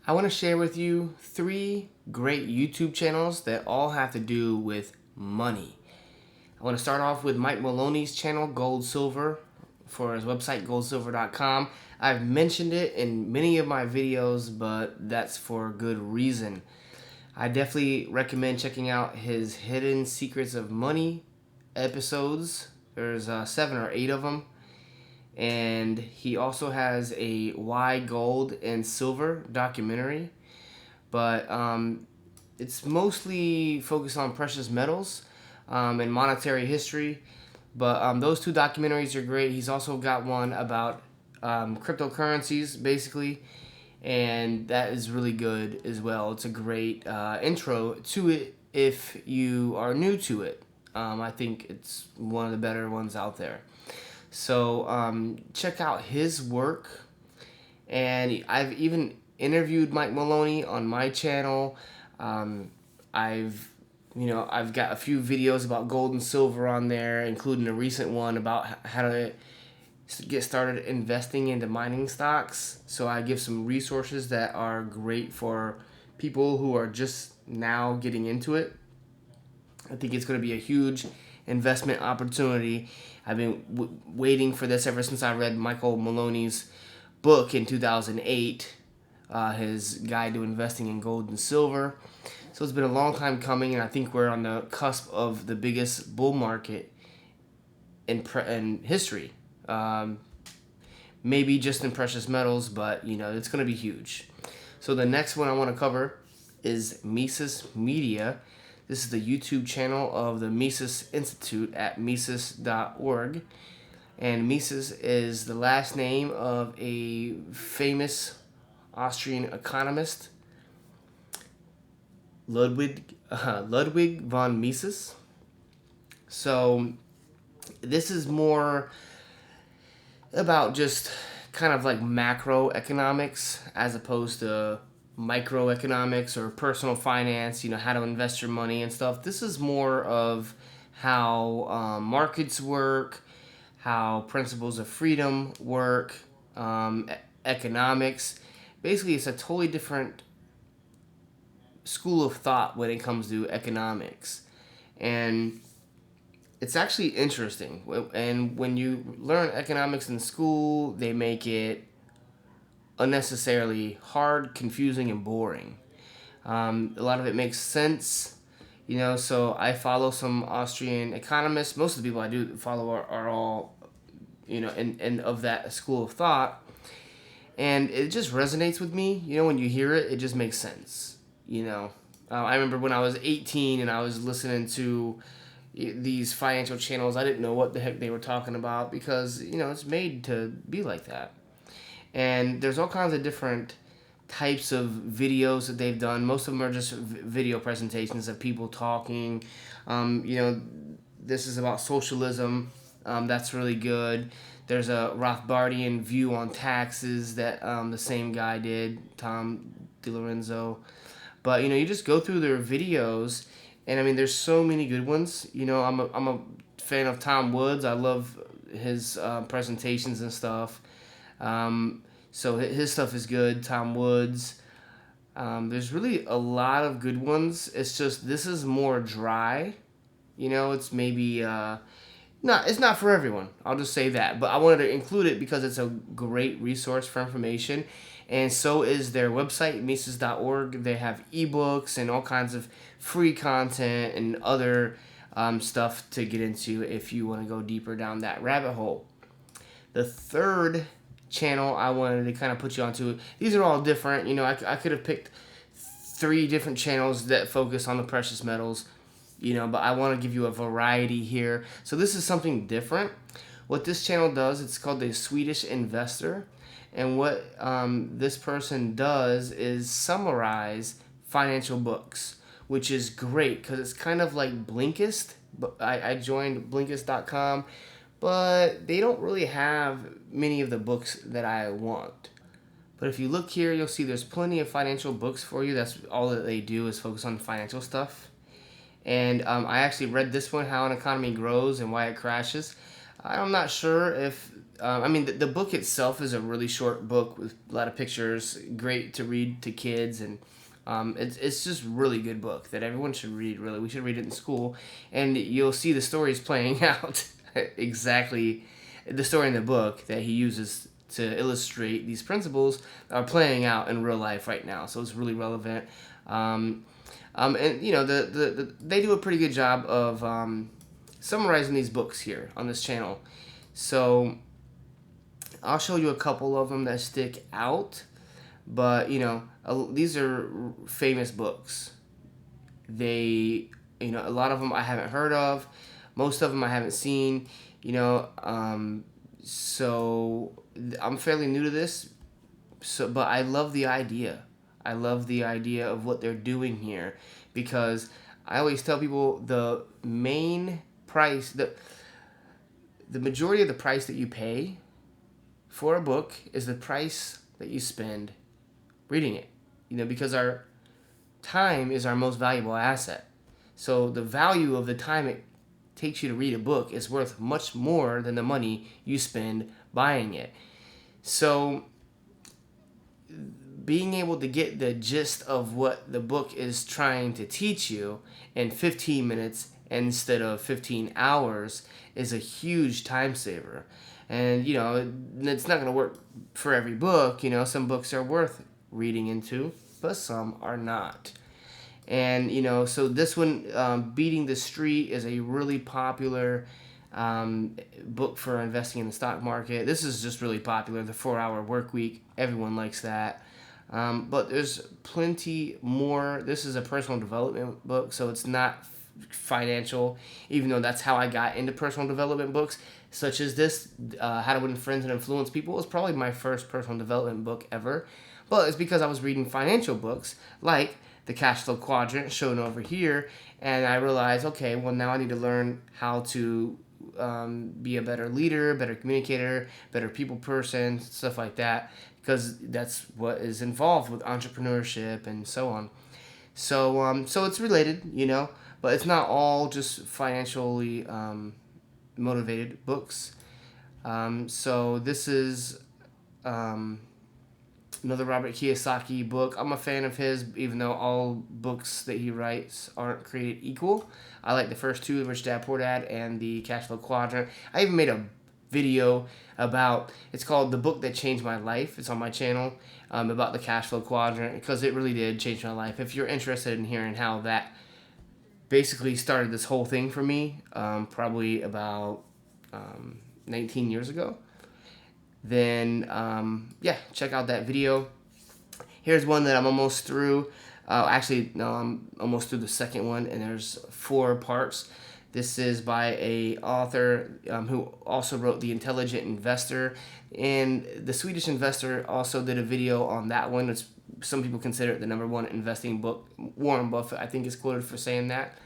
I want to share with you 3 great YouTube channels that all have to do with money. I want to start off with Mike Maloney's channel, GoldSilver, for his website, GoldSilver.com. I've mentioned it in many of my videos, but that's for good reason. I definitely recommend checking out his Hidden Secrets of Money episodes. There's 7 or 8 of them. And he also has a Why Gold and Silver documentary, but it's mostly focused on precious metals and monetary history. But those 2 documentaries are great. He's also got one about cryptocurrencies, basically, and that is really good as well. It's a great intro to it if you are new to it. I think it's one of the better ones out there. So check out his work, and I've even interviewed Mike Maloney on my channel. I've got a few videos about gold and silver on there, including a recent one about how to get started investing into mining stocks. So I give some resources that are great for people who are just now getting into it. I think it's going to be a huge investment opportunity. I've been waiting for this ever since I read Michael Maloney's book in 2008, his guide to investing in gold and silver. So it's been a long time coming, and I think we're on the cusp of the biggest bull market in history. Maybe just in precious metals, but it's going to be huge. So the next one I want to cover is Mises Media. This is the YouTube channel of the Mises Institute at Mises.org. And Mises is the last name of a famous Austrian economist, Ludwig von Mises. So this is more about just kind of like macroeconomics as opposed to microeconomics or personal finance, how to invest your money and stuff. This is more of how markets work, how principles of freedom work, economics. Basically, it's a totally different school of thought when it comes to economics. And it's actually interesting. And when you learn economics in school, they make it unnecessarily hard, confusing, and boring. A lot of it makes sense, so I follow some Austrian economists. Most of the people I do follow are all, and of that school of thought. And it just resonates with me. When you hear it, it just makes sense. I remember when I was 18 and I was listening to these financial channels, I didn't know what the heck they were talking about because, it's made to be like that. And there's all kinds of different types of videos that they've done. Most of them are just video presentations of people talking. This is about socialism. That's really good. There's a Rothbardian view on taxes that the same guy did, Tom DiLorenzo. But, you just go through their videos, and, there's so many good ones. I'm a fan of Tom Woods. I love his presentations and stuff. So his stuff is good. Tom Woods. There's really a lot of good ones. It's just this is more dry. It's maybe it's not for everyone. I'll just say that. But I wanted to include it because it's a great resource for information. And so is their website, Mises.org. They have ebooks and all kinds of free content and other stuff to get into if you want to go deeper down that rabbit hole. The third channel I wanted to kind of put you onto. These are all different. I could have picked 3 different channels that focus on the precious metals, but I want to give you a variety here. So this is something different. What this channel does, it's called the Swedish Investor. And what this person does is summarize financial books, which is great because it's kind of like Blinkist. I joined Blinkist.com. But they don't really have many of the books that I want. But if you look here, you'll see there's plenty of financial books for you. That's all that they do is focus on financial stuff. And I actually read this one, How an Economy Grows and Why It Crashes. I'm not sure if I mean, the book itself is a really short book with a lot of pictures, great to read to kids, and it's just really good book that everyone should read. Really, we should read it in school, and you'll see the stories playing out exactly the story in the book that he uses to illustrate these principles are playing out in real life right now. So it's really relevant. And you know they do a pretty good job of summarizing these books here on this channel. So I'll show you a couple of them that stick out, but you know these are famous books. They, you know, a lot of them I haven't heard of, most of them I haven't seen. You know, so I'm fairly new to this. So, but I love the idea. I love the idea of what they're doing here, because I always tell people the main price, the majority of the price that you pay for a book is the price that you spend reading it. You know, because our time is our most valuable asset. So the value of the time it takes you to read a book is worth much more than the money you spend buying it. So being able to get the gist of what the book is trying to teach you in 15 minutes instead of 15 hours is a huge time saver. And, you know, it's not going to work for every book. You know, some books are worth reading into, but some are not. And, you know, so this one, Beating the Street, is a really popular book for investing in the stock market. This is just really popular. The 4-Hour Work Week, everyone likes that. But there's plenty more. This is a personal development book, so it's not financial, even though that's how I got into personal development books, such as this, How to Win Friends and Influence People. It's probably my first personal development book ever. But it's because I was reading financial books, like the Cash Flow Quadrant shown over here, and I realized, okay, well, now I need to learn how to be a better leader, better communicator, better people person, stuff like that, because that's what is involved with entrepreneurship and so on. So it's related, you know, but it's not all just financially motivated books. So this is another Robert Kiyosaki book. I'm a fan of his, even though all books that he writes aren't created equal. I like the first two, Rich Dad Poor Dad and the Cash Flow Quadrant. I even made a video about, it's called The Book That Changed My Life. It's on my channel, about the Cash Flow Quadrant, because it really did change my life. If you're interested in hearing how that basically started this whole thing for me, probably about 19 years ago, then yeah, check out that video. Here's one that I'm almost through. Actually, no, I'm almost through the second one, and there's 4 parts. This is by a author who also wrote The Intelligent Investor, and the Swedish Investor also did a video on that one. It's, some people consider it the #1 investing book. Warren Buffett, I think, is quoted for saying that.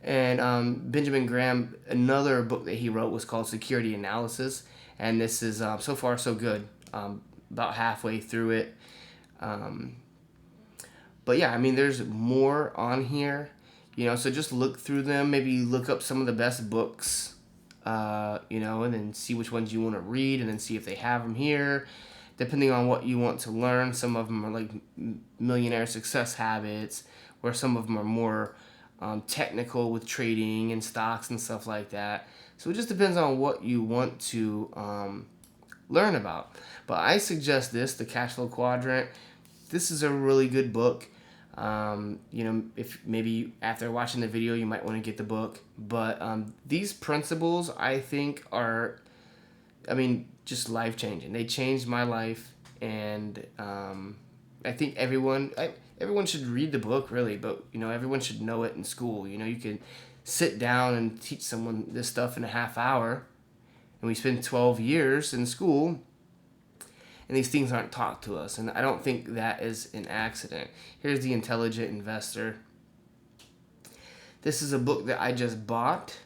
And Benjamin Graham, another book that he wrote was called Security Analysis, and this is so far so good. About halfway through it. But yeah, I mean, there's more on here, you know, so just look through them, maybe look up some of the best books, you know, and then see which ones you want to read, and then see if they have them here, depending on what you want to learn. Some of them are like Millionaire Success Habits, where some of them are more technical with trading and stocks and stuff like that. So it just depends on what you want to learn about. But I suggest this, the Cash Flow Quadrant. This is a really good book. You know, if maybe after watching the video you might want to get the book. But these principles, I think, are, I mean, just life-changing. They changed my life, and I think everyone should read the book, really. But, you know, everyone should know it in school. You know, you can sit down and teach someone this stuff in a half hour, and we spend 12 years in school, and these things aren't taught to us, and I don't think that is an accident. Here's The Intelligent Investor. This is a book that I just bought,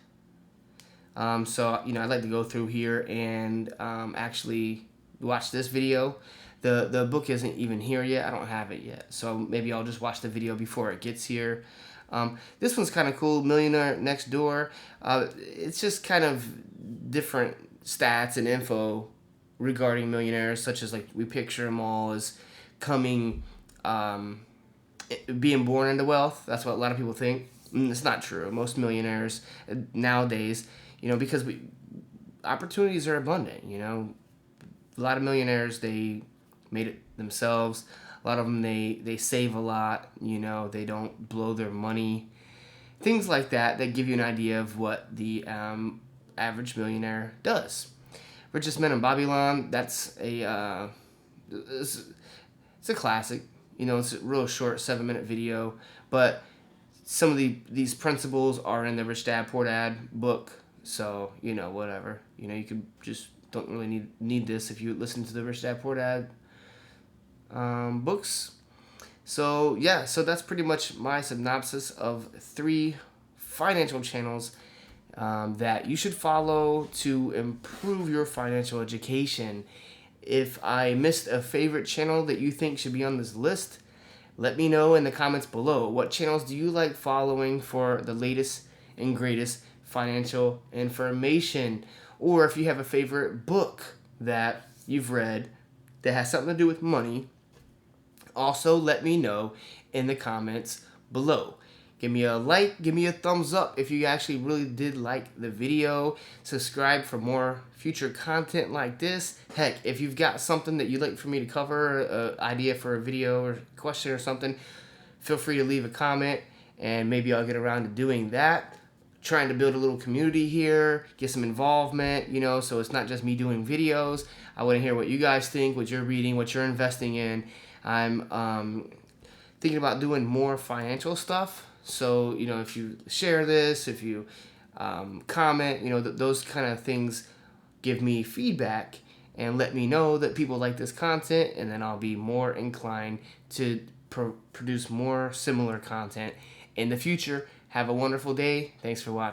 so, you know, I'd like to go through here and actually watch this video. The book isn't even here yet. I don't have it yet, so maybe I'll just watch the video before it gets here. This one's kind of cool, Millionaire Next Door. It's just kind of different stats and info regarding millionaires, such as like we picture them all as coming, being born into wealth. That's what a lot of people think. It's not true. Most millionaires nowadays, because opportunities are abundant. A lot of millionaires, they made it themselves. A lot of them, they save a lot. They don't blow their money. Things like that give you an idea of what the average millionaire does. Richest Men in Babylon, that's it's a classic. It's a real short 7-minute video, but some of these principles are in the Rich Dad Poor Dad book. So whatever. You could just don't really need this if you listen to the Rich Dad Poor Dad books. So yeah, so that's pretty much my synopsis of 3 financial channels that you should follow to improve your financial education. If I missed a favorite channel that you think should be on this list, let me know in the comments below. What channels do you like following for the latest and greatest financial information? Or if you have a favorite book that you've read that has something to do with money, also let me know in the comments below. Give me a like, give me a thumbs up if you actually really did like the video. Subscribe for more future content like this. Heck, if you've got something that you'd like for me to cover, an idea for a video or question or something, feel free to leave a comment and maybe I'll get around to doing that. Trying to build a little community here, get some involvement, so it's not just me doing videos. I want to hear what you guys think, what you're reading, what you're investing in. I'm thinking about doing more financial stuff. So, if you share this, if you comment, those kind of things give me feedback and let me know that people like this content, and then I'll be more inclined to produce more similar content in the future. Have a wonderful day. Thanks for watching.